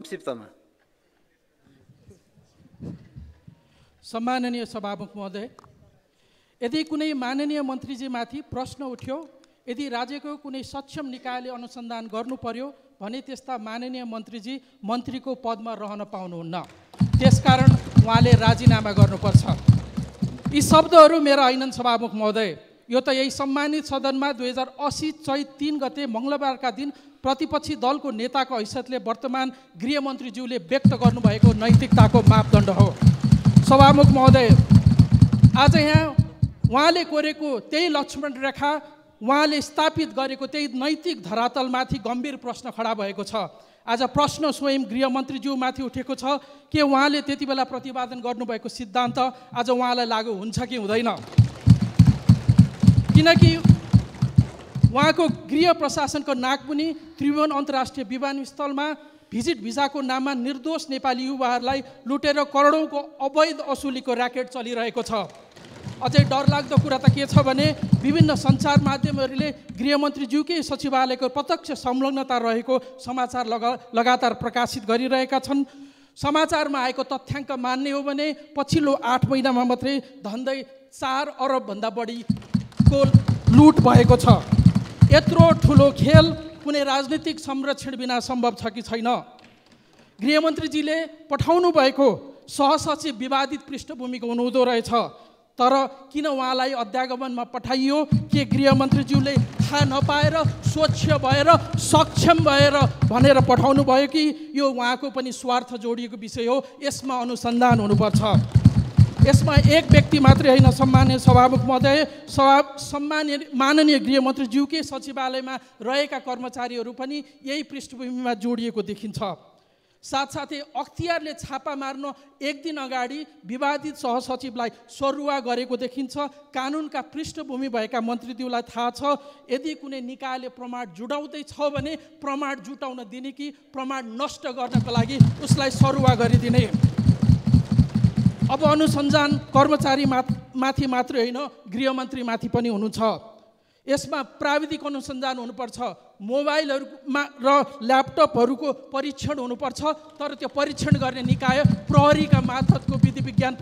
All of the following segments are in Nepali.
संक्षिप्तमा। सम्माननीय सभामुख महोदय, यदि कुनै माननीय मन्त्रीजीमाथि प्रश्न उठ्यो, यदि राज्यको कुनै सक्षम निकायले अनुसन्धान गर्नु पर्यो भने त्यस्ता माननीय मन्त्रीजी मन्त्रीको पदमा रहन पाउनुहुन्न। त्यसकारण उहाँले राजीनामा गर्नुपर्छ। यी शब्दहरू मेरा होइनन् सभामुख महोदय, यो त यही सम्मानित सदनमा 2080 चैत 3 गते मङ्गलबारका दिन प्रतिपक्षी दलको नेताको हैसियतले वर्तमान गृहमन्त्रीज्यूले व्यक्त गर्नुभएको नैतिकताको मापदण्ड हो। सभामुख महोदय, आज यहाँ उहाँले कोरेको त्यही लक्ष्मण रेखा, उहाँले स्थापित गरेको त्यही नैतिक धरातलमाथि गम्भीर प्रश्न खडा भएको छ। आज प्रश्न स्वयं गृहमन्त्रीज्यूमाथि उठेको छ कि उहाँले त्यति बेला प्रतिपादन गर्नुभएको सिद्धान्त आज उहाँलाई लागू हुन्छ कि हुँदैन, किनकि उहाँको गृह प्रशासनको नागमुनि त्रिभुवन अन्तर्राष्ट्रिय विमानस्थलमा भिजिट भिजाको नाममा निर्दोष नेपाली युवाहरूलाई लुटेर करोडौँको अवैध असुलीको र्याकेट चलिरहेको छ। अझै डरलाग्दो कुरा त के छ भने विभिन्न सञ्चार माध्यमहरूले गृहमन्त्रीज्यूकै सचिवालयको प्रत्यक्ष संलग्नता रहेको समाचार लगातार प्रकाशित गरिरहेका छन्। समाचारमा आएको तथ्याङ्क मान्ने हो भने पछिल्लो 8 महिनामा मात्रै धन्दै 4 अरबभन्दा बढीको लुट भएको छ। यत्रो ठुलो खेल कुनै राजनीतिक संरक्षण बिना सम्भव छ कि छैन? गृहमन्त्रीजीले पठाउनु भएको सहसचिव विवादित पृष्ठभूमिको हुनुहुँदो रहेछ, तर किन उहाँलाई अध्यागमनमा पठाइयो? के गृहमन्त्रीज्यूले थाहा नपाएर, स्वच्छ भएर, सक्षम भएर भनेर पठाउनु भयो कि यो उहाँको पनि स्वार्थ जोडिएको विषय हो? यसमा अनुसन्धान हुनुपर्छ। यसमा एक व्यक्ति मात्रै होइन सम्माननीय सभामुख महोदय, माननीय गृहमन्त्रीज्यूकै सचिवालयमा रहेका कर्मचारीहरू पनि यही पृष्ठभूमिमा जोडिएको देखिन्छ। साथसाथै अख्तियारले छापा मार्न एक दिन अगाडि विवादित सहसचिवलाई सरुवा गरेको देखिन्छ। कानुनका पृष्ठभूमि भएका मन्त्रीज्यूलाई थाहा छ, यदि कुनै निकायले प्रमाण जुटाउँदैछ भने प्रमाण जुटाउन दिने कि प्रमाण नष्ट गर्नको लागि उसलाई सरुवा गरिदिने। अब अनुसन्धान कर्मचारी माथि मात्रै होइन, गृहमन्त्रीमाथि पनि हुनुहुन्छ। यसमा प्राविधिक अनुसन्धान हुनुपर्छ, मोबाइलहरूमा र ल्यापटपहरूको परीक्षण हुनुपर्छ, तर त्यो परीक्षण गर्ने निकाय प्रहरीका मार्फतको विधि विज्ञान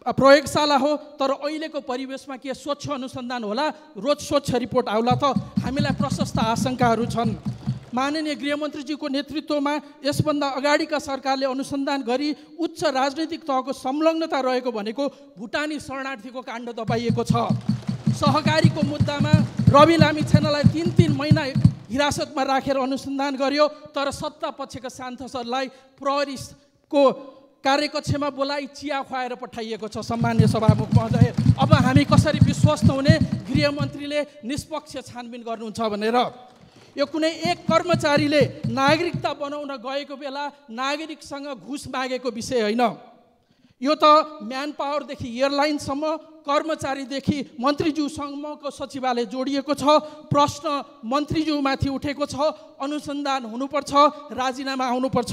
प्रयोगशाला हो। तर अहिलेको परिवेशमा के स्वच्छ अनुसन्धान होला, रोज स्वच्छ रिपोर्ट आउला त? हामीलाई प्रशस्त आशंकाहरू छन्। माननीय गृहमन्त्रीजीको नेतृत्वमा यसभन्दा अगाडिका सरकारले अनुसन्धान गरी उच्च राजनैतिक तहको संलग्नता रहेको भनेको भुटानी शरणार्थीको काण्ड दबाइएको छ। सहकारीको मुद्दामा रवि लामिछानेलाई 3 महिना हिरासतमा राखेर अनुसन्धान गर्यो, तर सत्ता पक्षका सांसदलाई प्रहरीको कार्यकक्षमा बोलाई चिया खुवाएर पठाइएको छ। सम्माननीय सभामुख महोदय, अब हामी कसरी विश्वस्त हुने गृहमन्त्रीले निष्पक्ष छानबिन गर्नुहुन्छ भनेर? यो कुनै एक कर्मचारीले नागरिकता बनाउन गएको बेला नागरिकसँग घुस मागेको विषय होइन। यो त म्यान पावरदेखि एयरलाइनसम्म, कर्मचारीदेखि मन्त्रीज्यूसम्मको सचिवालय जोडिएको छ। प्रश्न मन्त्रीज्यूमाथि उठेको छ, अनुसन्धान हुनुपर्छ, राजीनामा आउनुपर्छ।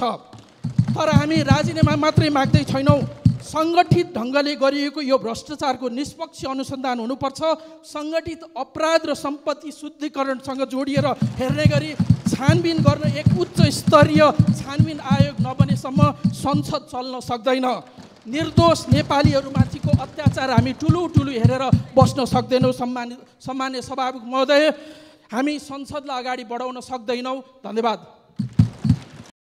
तर हामी राजीनामा मात्रै माग्दै छैनौँ, सङ्गठित ढङ्गले गरिएको यो भ्रष्टाचारको निष्पक्ष अनुसन्धान हुनुपर्छ। सङ्गठित अपराध र सम्पत्ति शुद्धिकरणसँग जोडिएर हेर्ने गरी छानबिन गर्न एक उच्च स्तरीय छानबिन आयोग नबनेसम्म संसद चल्न सक्दैन। निर्दोष नेपालीहरूमाथिको अत्याचार हामी ठुलो हेरेर बस्न सक्दैनौँ। सम्मान्य सभामुख महोदय, हामी संसदलाई अगाडि बढाउन सक्दैनौँ। धन्यवाद।